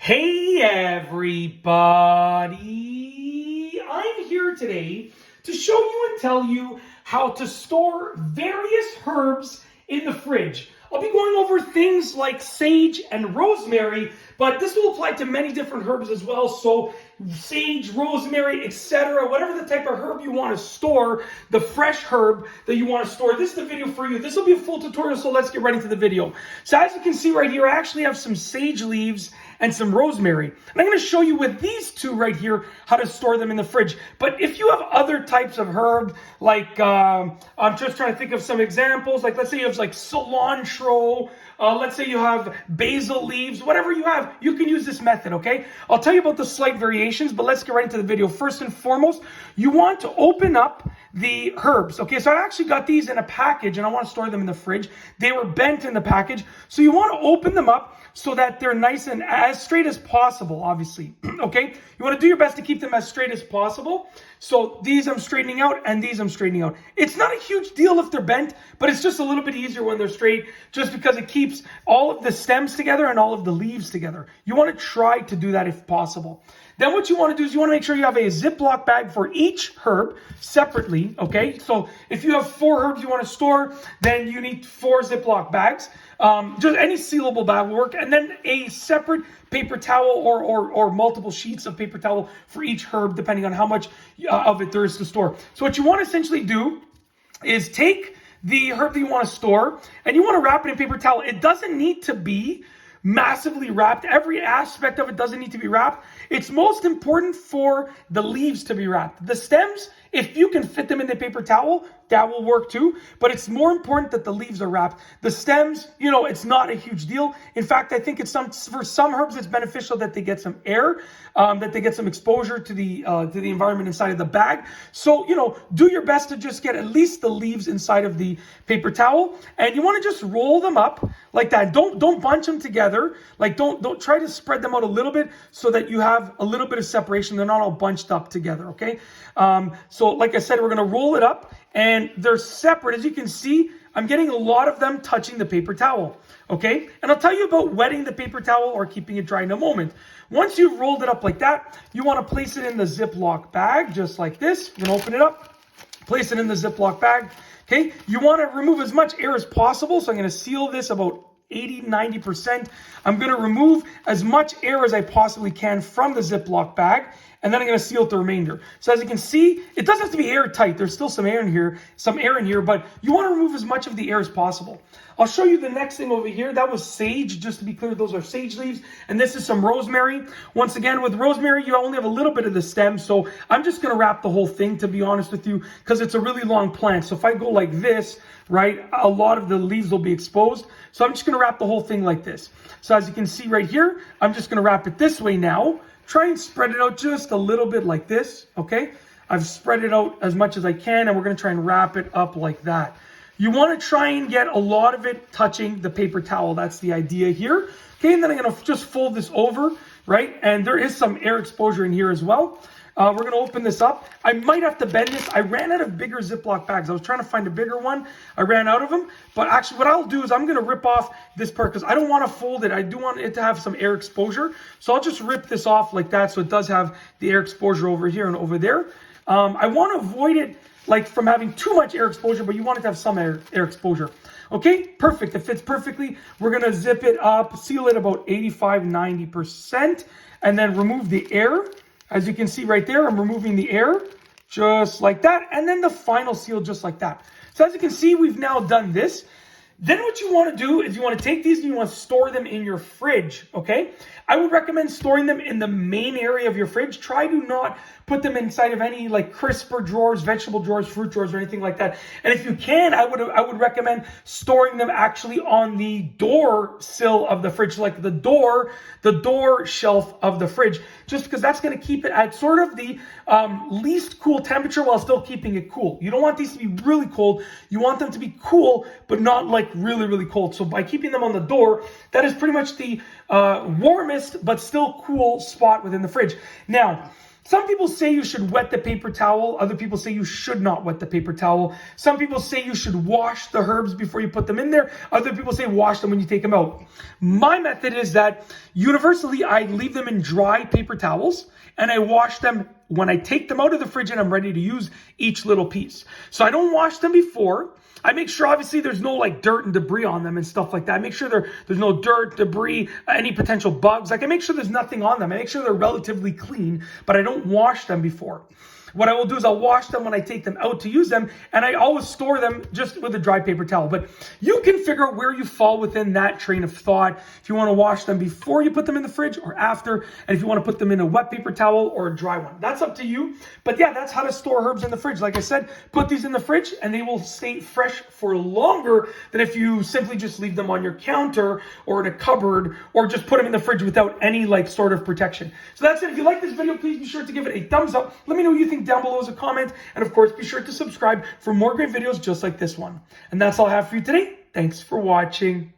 Hey everybody! I'm here today to show you and tell you how to store various herbs in the fridge. I'll be going over things like sage and rosemary, but this will apply to many different herbs as well. So sage, rosemary, etc., whatever the type of herb you want to store, the fresh herb that you want to store, this is the video for you. This will be a full tutorial, so let's get right into the video. So as you can see right here, I actually have some sage leaves and some rosemary. And I'm going to show you with these two right here how to store them in the fridge. But if you have other types of herb, like I'm just trying to think of some examples, like let's say you have like cilantro, let's say you have basil leaves, whatever you have, you can use this method, okay? I'll tell you about the slight variations, but let's get right into the video. First and foremost, you want to open up the herbs, okay? So I actually got these in a package and I want to store them in the fridge. They were bent in the package, so you want to open them up so that they're nice and as straight as possible, obviously, okay? You want to do your best to keep them as straight as possible. So these I'm straightening out and these I'm straightening out. It's not a huge deal if they're bent, but it's just a little bit easier when they're straight just because it keeps all of the stems together and all of the leaves together. You want to try to do that if possible. Then what you want to do is you want to make sure you have a Ziploc bag for each herb separately, okay? So if you have 4 herbs you want to store, then you need 4 Ziploc bags. Just any sealable bag will work. And then a separate paper towel or multiple sheets of paper towel for each herb, depending on how much of it there is to store. So what you want to essentially do is take the herb that you want to store and you want to wrap it in paper towel. It doesn't need to be massively wrapped. Every aspect of it doesn't need to be wrapped. It's most important for the leaves to be wrapped. The stems, if you can fit them in the paper towel, that will work too. But it's more important that the leaves are wrapped. The stems, you know, it's not a huge deal. In fact, I think it's for some herbs, it's beneficial that they get some air, that they get some exposure to the environment inside of the bag. So, you know, do your best to just get at least the leaves inside of the paper towel, and you want to just roll them up like that. Don't bunch them together. Like don't try to spread them out a little bit so that you have a little bit of separation. They're not all bunched up together. Okay. So like I said, we're going to roll it up and they're separate. As you can see, I'm getting a lot of them touching the paper towel. Okay. And I'll tell you about wetting the paper towel or keeping it dry in a moment. Once you've rolled it up like that, you want to place it in the Ziploc bag, just like this. You're going to open it up, place it in the Ziploc bag. Okay. You want to remove as much air as possible. So I'm going to seal this about 80-90%. I'm going to remove as much air as I possibly can from the Ziploc bag, and then I'm going to seal it the remainder. So as you can see, it doesn't have to be airtight. There's still some air in here, but you want to remove as much of the air as possible. I'll show you the next thing over here. That was sage. Just to be clear, those are sage leaves, and this is some rosemary. Once again, with rosemary, you only have a little bit of the stem, so I'm just going to wrap the whole thing, to be honest with you, because it's a really long plant. So if I go like this, right, a lot of the leaves will be exposed. So I'm just going to wrap the whole thing like this. So as you can see right here, I'm just going to wrap it this way now. Try and spread it out just a little bit like this, okay? I've spread it out as much as I can, and we're going to try and wrap it up like that. You want to try and get a lot of it touching the paper towel. That's the idea here. Okay, and then I'm going to just fold this over, right? And there is some air exposure in here as well. We're going to open this up. I might have to bend this. I ran out of bigger Ziploc bags. I was trying to find a bigger one. I ran out of them. But actually what I'll do is I'm going to rip off this part because I don't want to fold it. I do want it to have some air exposure. So I'll just rip this off like that so it does have the air exposure over here and over there. I want to avoid it like from having too much air exposure, but you want it to have some air exposure. Okay, perfect. It fits perfectly. We're going to zip it up, seal it about 85-90%, and then remove the air. As you can see right there, I'm removing the air just like that. And then the final seal just like that. So as you can see, we've now done this. Then what you want to do is you want to take these and you want to store them in your fridge, okay? I would recommend storing them in the main area of your fridge. Try to not put them inside of any like crisper drawers, vegetable drawers, fruit drawers, or anything like that. And if you can, I would recommend storing them actually on the door sill of the fridge, like the door shelf of the fridge, just because that's going to keep it at sort of the least cool temperature while still keeping it cool. You don't want these to be really cold. You want them to be cool, but not like really, really cold. So by keeping them on the door, that is pretty much the warmest but still cool spot within the fridge. Now, Some people say you should wet the paper towel. Other people say you should not wet the paper towel. Some people say you should wash the herbs before you put them in there. Other people say wash them when you take them out. My method is that universally I leave them in dry paper towels and I wash them when I take them out of the fridge and I'm ready to use each little piece. So I don't wash them before. I make sure, obviously, there's no like dirt and debris on them and stuff like that. I make sure there's no dirt, debris, any potential bugs. Like I make sure there's nothing on them. I make sure they're relatively clean, but I don't wash them before. What I will do is I'll wash them when I take them out to use them, and I always store them just with a dry paper towel. But you can figure out where you fall within that train of thought. If you want to wash them before you put them in the fridge or after, and if you want to put them in a wet paper towel or a dry one. That's up to you. But yeah, that's how to store herbs in the fridge. Like I said, put these in the fridge and they will stay fresh for longer than if you simply just leave them on your counter or in a cupboard or just put them in the fridge without any like sort of protection. So that's it. If you like this video, please be sure to give it a thumbs up. Let me know what you think down below as a comment. And of course, be sure to subscribe for more great videos just like this one. And that's all I have for you today. Thanks for watching.